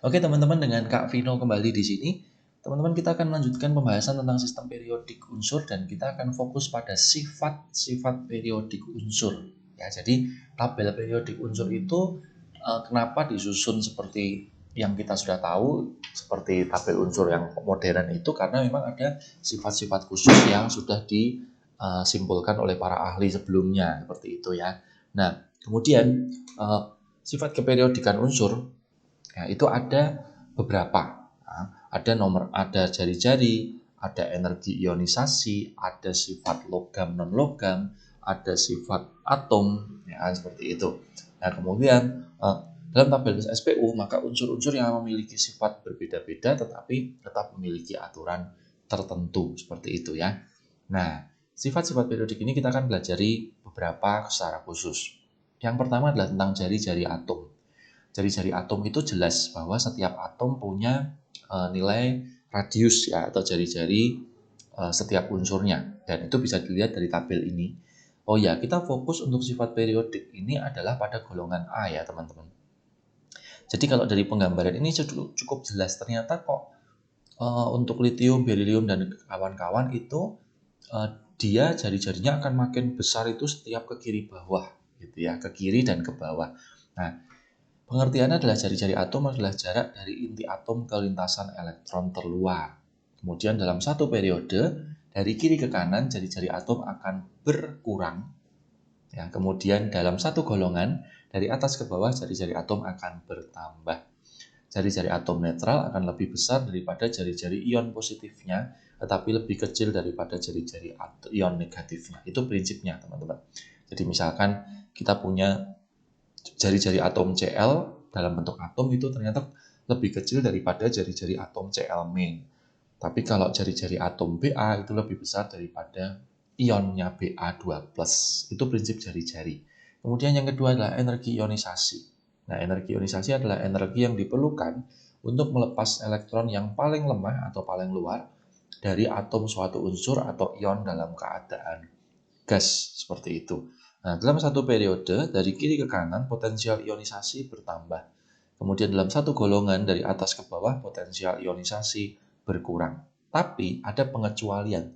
Oke teman-teman, dengan Kak Vino kembali di sini. Teman-teman, kita akan melanjutkan pembahasan tentang sistem periodik unsur dan kita akan fokus pada sifat-sifat periodik unsur. Ya, jadi tabel periodik unsur itu kenapa disusun seperti yang kita sudah tahu, seperti tabel unsur yang modern itu karena memang ada sifat-sifat khusus yang sudah disimpulkan oleh para ahli sebelumnya, seperti itu ya. Nah, kemudian sifat keperiodikan unsur ya, itu ada beberapa. Nah, ada jari-jari, ada energi ionisasi, ada sifat logam non logam, ada sifat atom, ya seperti itu. Nah, kemudian dalam tabel SPU maka unsur-unsur yang memiliki sifat berbeda-beda tetapi tetap memiliki aturan tertentu seperti itu ya. Nah, sifat-sifat periodik ini kita akan pelajari beberapa secara khusus. Yang pertama adalah tentang jari-jari atom. Jari-jari atom itu jelas bahwa setiap atom punya nilai radius ya atau jari-jari setiap unsurnya, dan itu bisa dilihat dari tabel ini. Oh ya, kita fokus untuk sifat periodik ini adalah pada golongan A ya teman-teman. Jadi kalau dari penggambaran ini cukup jelas, ternyata kok untuk litium, berilium dan kawan-kawan itu dia jari-jarinya akan makin besar itu setiap ke kiri bawah gitu ya, ke kiri dan ke bawah. Nah, pengertiannya adalah jari-jari atom adalah jarak dari inti atom ke lintasan elektron terluar. Kemudian dalam satu periode, dari kiri ke kanan jari-jari atom akan berkurang. Ya, kemudian dalam satu golongan, dari atas ke bawah jari-jari atom akan bertambah. Jari-jari atom netral akan lebih besar daripada jari-jari ion positifnya, tetapi lebih kecil daripada jari-jari ion negatifnya. Itu prinsipnya, teman-teman. Jadi misalkan kita punya jari-jari atom Cl dalam bentuk atom itu ternyata lebih kecil daripada jari-jari atom Cl main. Tapi kalau jari-jari atom Ba itu lebih besar daripada ionnya Ba2+. Itu prinsip jari-jari. Kemudian yang kedua adalah energi ionisasi. Nah, energi ionisasi adalah energi yang diperlukan untuk melepas elektron yang paling lemah atau paling luar dari atom suatu unsur atau ion dalam keadaan gas, seperti itu. Nah, dalam satu periode, dari kiri ke kanan, potensial ionisasi bertambah. Kemudian dalam satu golongan, dari atas ke bawah, potensial ionisasi berkurang. Tapi ada pengecualian.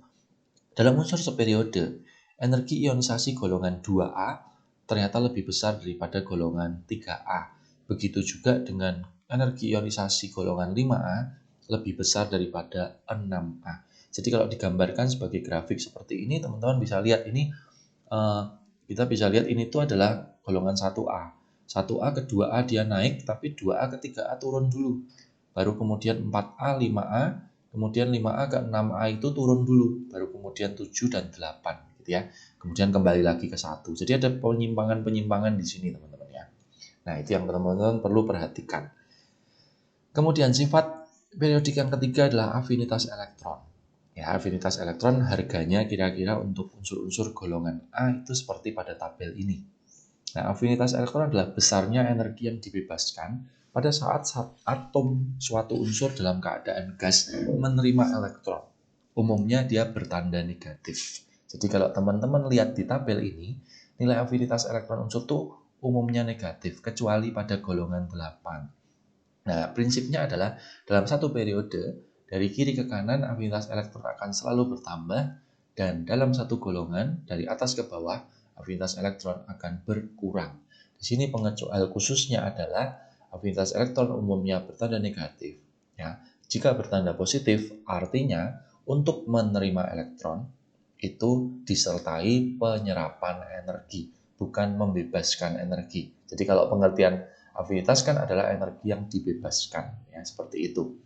Dalam unsur seperiode, energi ionisasi golongan 2A ternyata lebih besar daripada golongan 3A. Begitu juga dengan energi ionisasi golongan 5A lebih besar daripada 6A. Jadi kalau digambarkan sebagai grafik seperti ini, teman-teman bisa lihat ini, kita bisa lihat ini tuh adalah golongan 1A. 1A ke 2A dia naik, tapi 2A ke 3A turun dulu. Baru kemudian 4A, 5A, kemudian 5A ke 6A itu turun dulu. Baru kemudian 7 dan 8 gitu ya. Kemudian kembali lagi ke 1. Jadi ada penyimpangan-penyimpangan di sini teman-teman ya. Nah, itu yang teman-teman perlu perhatikan. Kemudian sifat periodik yang ketiga adalah afinitas elektron. Ya, afinitas elektron harganya kira-kira untuk unsur-unsur golongan A itu seperti pada tabel ini. Nah, afinitas elektron adalah besarnya energi yang dibebaskan pada saat atom suatu unsur dalam keadaan gas menerima elektron. Umumnya dia bertanda negatif. Jadi kalau teman-teman lihat di tabel ini, nilai afinitas elektron unsur itu umumnya negatif, kecuali pada golongan 8. Nah, prinsipnya adalah dalam satu periode, dari kiri ke kanan afinitas elektron akan selalu bertambah, dan dalam satu golongan, dari atas ke bawah, afinitas elektron akan berkurang. Di sini pengecualian khususnya adalah afinitas elektron umumnya bertanda negatif. Ya, jika bertanda positif, artinya untuk menerima elektron itu disertai penyerapan energi, bukan membebaskan energi. Jadi kalau pengertian afinitas kan adalah energi yang dibebaskan, ya seperti itu.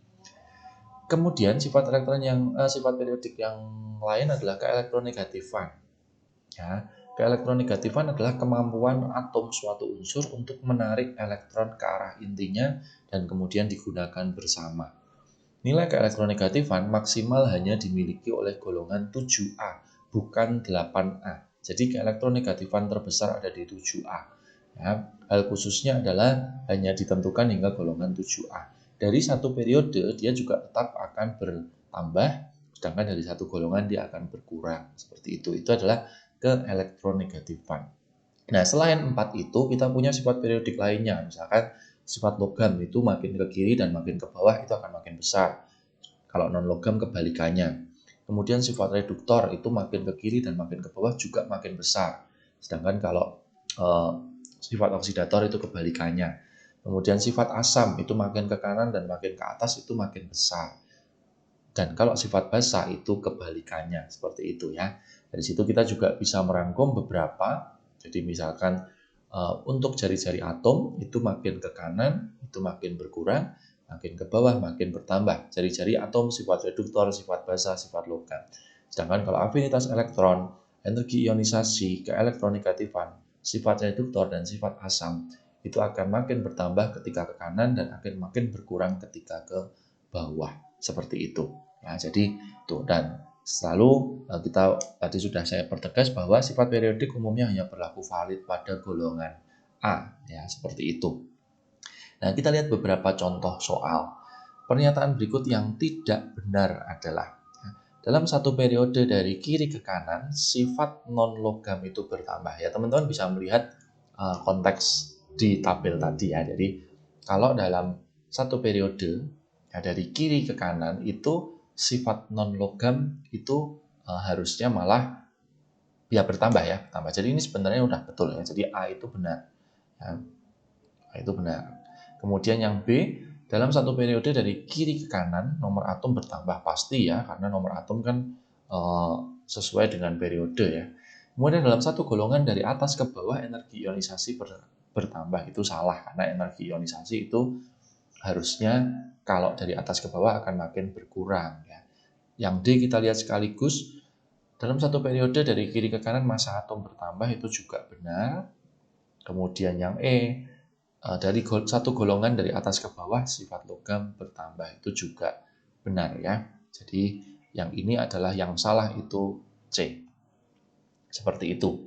Kemudian sifat periodik yang lain adalah keelektronegatifan. Ya, keelektronegatifan adalah kemampuan atom suatu unsur untuk menarik elektron ke arah intinya dan kemudian digunakan bersama. Nilai keelektronegatifan maksimal hanya dimiliki oleh golongan 7A, bukan 8A. Jadi keelektronegatifan terbesar ada di 7A. Ya, hal khususnya adalah hanya ditentukan hingga golongan 7A. Dari satu periode dia juga tetap akan bertambah, sedangkan dari satu golongan dia akan berkurang. Seperti itu. Itu adalah keelektronegatifan. Nah, selain 4 itu kita punya sifat periodik lainnya. Misalkan sifat logam itu makin ke kiri dan makin ke bawah itu akan makin besar. Kalau non logam kebalikannya. Kemudian sifat reduktor itu makin ke kiri dan makin ke bawah juga makin besar. Sedangkan kalau sifat oksidator itu kebalikannya. Kemudian sifat asam itu makin ke kanan dan makin ke atas itu makin besar. Dan kalau sifat basa itu kebalikannya, seperti itu ya. Dari situ kita juga bisa merangkum beberapa. Jadi misalkan untuk jari-jari atom itu makin ke kanan itu makin berkurang, makin ke bawah makin bertambah. Jari-jari atom sifat reduktor, sifat basa, sifat logam. Sedangkan kalau afinitas elektron, energi ionisasi, keelektronegatifan, sifat reduktor dan sifat asam itu akan makin bertambah ketika ke kanan dan akan makin berkurang ketika ke bawah. Seperti itu. Ya, jadi tuh, dan selalu kita tadi sudah saya pertegas bahwa sifat periodik umumnya hanya berlaku valid pada golongan A, ya seperti itu. Nah, kita lihat beberapa contoh soal. Pernyataan berikut yang tidak benar adalah dalam satu periode dari kiri ke kanan, sifat non-logam itu bertambah. Ya, teman-teman bisa melihat konteks di tabel tadi ya. Jadi, kalau dalam satu periode ya, dari kiri ke kanan itu sifat non-logam itu harusnya malah ya bertambah ya, bertambah. Jadi ini sebenarnya udah betul ya. Jadi A itu benar. Ya, A itu benar. Kemudian yang B, dalam satu periode dari kiri ke kanan, nomor atom bertambah pasti ya, karena nomor atom kan sesuai dengan periode ya. Kemudian dalam satu golongan dari atas ke bawah energi ionisasi bertambah, itu salah karena energi ionisasi itu harusnya kalau dari atas ke bawah akan makin berkurang ya. Yang D kita lihat sekaligus, dalam satu periode dari kiri ke kanan massa atom bertambah, itu juga benar. Kemudian yang E, dari satu golongan dari atas ke bawah sifat logam bertambah, itu juga benar ya. Jadi yang ini adalah yang salah, itu C. Seperti itu.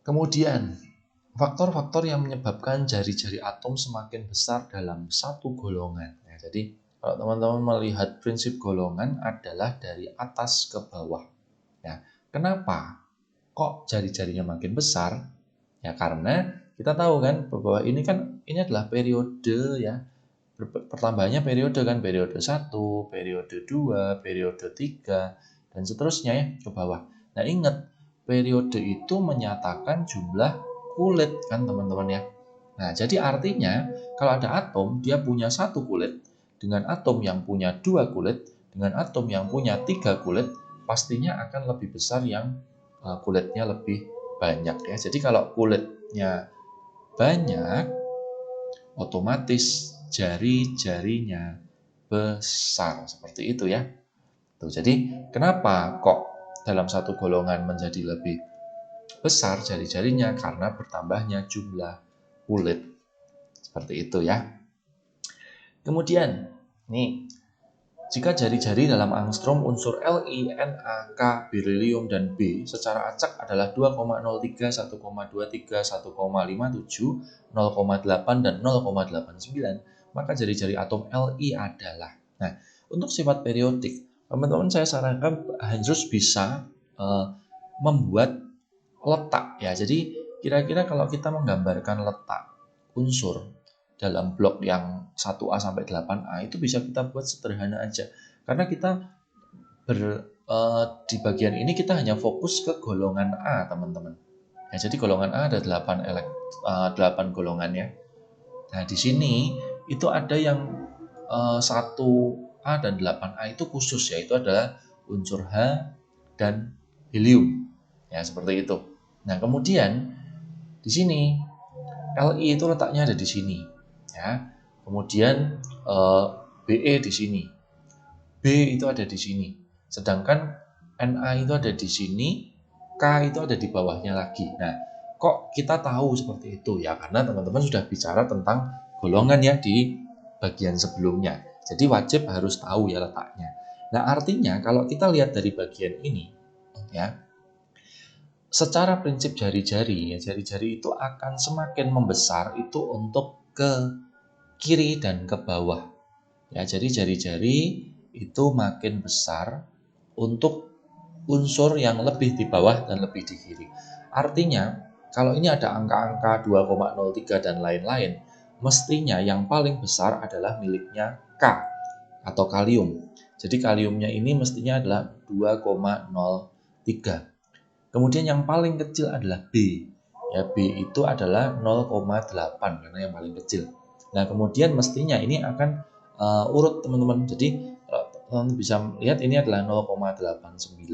Kemudian faktor-faktor yang menyebabkan jari-jari atom semakin besar dalam satu golongan. Ya, jadi kalau teman-teman melihat prinsip golongan adalah dari atas ke bawah. Ya, kenapa kok jari-jarinya makin besar? Ya karena kita tahu kan bahwa ini adalah periode ya. Pertambahannya periode kan, periode 1, periode 2, periode 3 dan seterusnya ya ke bawah. Nah, ingat periode itu menyatakan jumlah kulit kan teman-teman ya. Nah, jadi artinya kalau ada atom dia punya satu kulit dengan atom yang punya 2 kulit dengan atom yang punya 3 kulit, pastinya akan lebih besar yang kulitnya lebih banyak ya. Jadi kalau kulitnya banyak, otomatis jari-jarinya besar, seperti itu ya. Tuh, jadi kenapa kok dalam satu golongan menjadi lebih besar jari-jarinya? Karena bertambahnya jumlah kulit. Seperti itu ya. Kemudian, nih, jika jari-jari dalam angstrom unsur Li, Na, K, berilium, dan B secara acak adalah 2,03, 1,23, 1,57, 0,8, dan 0,89, maka jari-jari atom Li adalah. Nah, untuk sifat periodik, teman-teman saya sarankan harus bisa membuat letak ya. Jadi kira-kira kalau kita menggambarkan letak unsur dalam blok yang 1A sampai 8A itu bisa kita buat sederhana aja. Karena kita di bagian ini kita hanya fokus ke golongan A, teman-teman. Ya, jadi golongan A ada 8 golongan ya. Nah, di sini itu ada yang 1A dan 8A itu khusus, yaitu adalah unsur H dan helium. Ya, seperti itu. Nah, kemudian di sini Li itu letaknya ada di sini. Ya. Kemudian Be di sini. B itu ada di sini. Sedangkan Na itu ada di sini, K itu ada di bawahnya lagi. Nah, kok kita tahu seperti itu ya? Karena teman-teman sudah bicara tentang golongan ya di bagian sebelumnya. Jadi wajib harus tahu ya letaknya. Nah, artinya kalau kita lihat dari bagian ini ya, secara prinsip jari-jari ya, jari-jari itu akan semakin membesar itu untuk ke kiri dan ke bawah. Ya, jadi jari-jari itu makin besar untuk unsur yang lebih di bawah dan lebih di kiri. Artinya, kalau ini ada angka-angka 2,03 dan lain-lain, mestinya yang paling besar adalah miliknya K atau kalium. Jadi kaliumnya ini mestinya adalah 2,03. Kemudian yang paling kecil adalah B. Ya, B itu adalah 0,8 karena yang paling kecil. Nah, kemudian mestinya ini akan urut teman-teman. Jadi teman-teman bisa lihat ini adalah 0,89.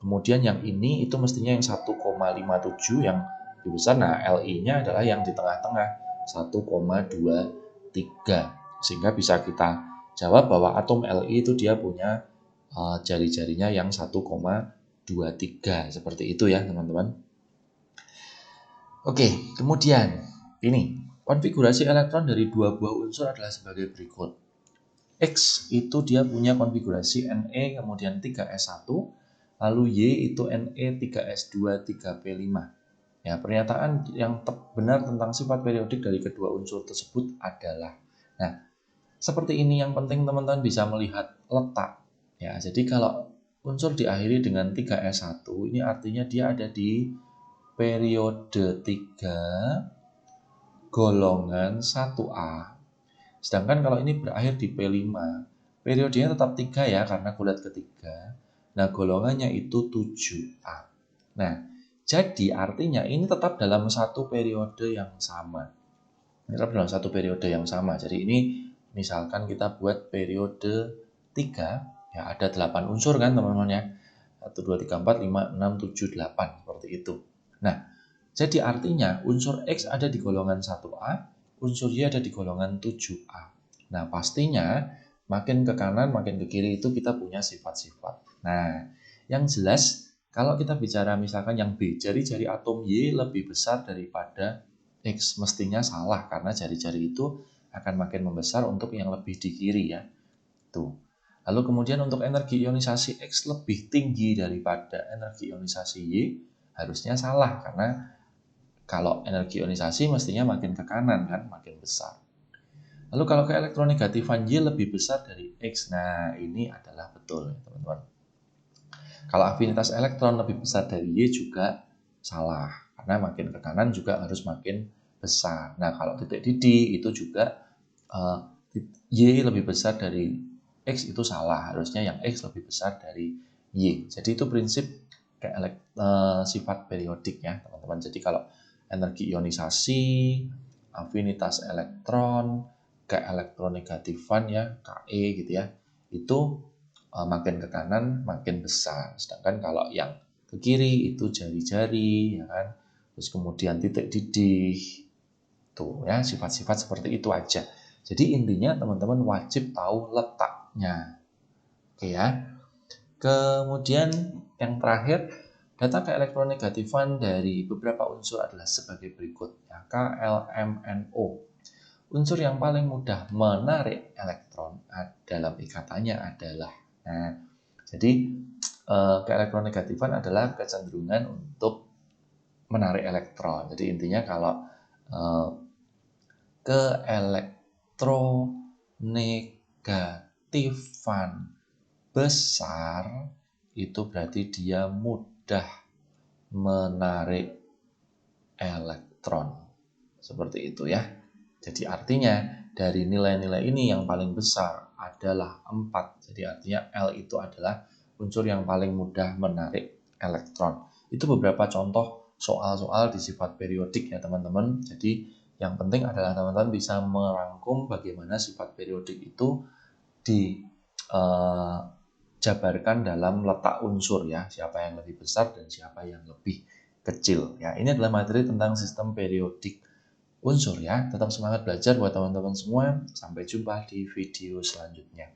Kemudian yang ini itu mestinya yang 1,57 yang lebih besar. Nah, Li-nya adalah yang di tengah-tengah 1,23. Sehingga bisa kita jawab bahwa atom Li itu dia punya jari-jarinya yang 1,23 seperti itu ya teman-teman. Oke, kemudian ini konfigurasi elektron dari dua buah unsur adalah sebagai berikut. X itu dia punya konfigurasi Ne kemudian 3s1, lalu Y itu Ne 3s2 3p5. Ya, pernyataan yang benar tentang sifat periodik dari kedua unsur tersebut adalah, nah, seperti ini yang penting teman-teman bisa melihat letak. Ya, jadi kalau unsur diakhiri dengan 3s1, ini artinya dia ada di periode 3 golongan 1A. Sedangkan kalau ini berakhir di P5, periodenya tetap 3 ya karena kulat ketiga. Nah, golongannya itu 7A. Nah, jadi artinya ini tetap dalam satu periode yang sama. Tetap dalam satu periode yang sama. Jadi ini misalkan kita buat periode 3, ya ada 8 unsur kan teman-teman ya. 1, 2, 3, 4, 5, 6, 7, 8 seperti itu. Nah, jadi artinya unsur X ada di golongan 1A, unsur Y ada di golongan 7A. Nah, pastinya makin ke kanan, makin ke kiri itu kita punya sifat-sifat. Nah, yang jelas kalau kita bicara misalkan yang B, jari-jari atom Y lebih besar daripada X, mestinya salah karena jari-jari itu akan makin membesar untuk yang lebih di kiri ya. Tuh. Lalu kemudian untuk energi ionisasi X lebih tinggi daripada energi ionisasi Y, harusnya salah karena kalau energi ionisasi mestinya makin ke kanan kan, makin besar. Lalu kalau ke elektronegatifan Y lebih besar dari X, nah ini adalah betul teman-teman. Kalau afinitas elektron lebih besar dari Y juga salah, karena makin ke kanan juga harus makin besar. Nah kalau titik didih itu juga Y lebih besar dari X itu salah, harusnya yang X lebih besar dari Y. Jadi itu prinsip sifat periodik ya teman-teman. Jadi kalau energi ionisasi, afinitas elektron, keelektronegatifan ya, Ke gitu ya, itu makin ke kanan makin besar. Sedangkan kalau yang ke kiri itu jari-jari ya kan, terus kemudian titik didih, tuh ya sifat-sifat seperti itu aja. Jadi intinya teman-teman wajib tahu letaknya. Oke ya. Kemudian yang terakhir, data keelektronegatifan dari beberapa unsur adalah sebagai berikut. Ya, KLMNO. Unsur yang paling mudah menarik elektron dalam ikatannya adalah. Nah, jadi keelektronegatifan adalah kecenderungan untuk menarik elektron. Jadi intinya kalau keelektronegatifan besar itu berarti dia mudah menarik elektron. Seperti itu ya. Jadi artinya dari nilai-nilai ini yang paling besar adalah 4. Jadi artinya L itu adalah unsur yang paling mudah menarik elektron. Itu beberapa contoh soal-soal di sifat periodik ya teman-teman. Jadi yang penting adalah teman-teman bisa merangkum bagaimana sifat periodik itu dijabarkan dalam letak unsur ya, siapa yang lebih besar dan siapa yang lebih kecil ya. Ini adalah materi tentang sistem periodik unsur ya. Tetap semangat belajar buat teman-teman semua. Sampai jumpa di video selanjutnya.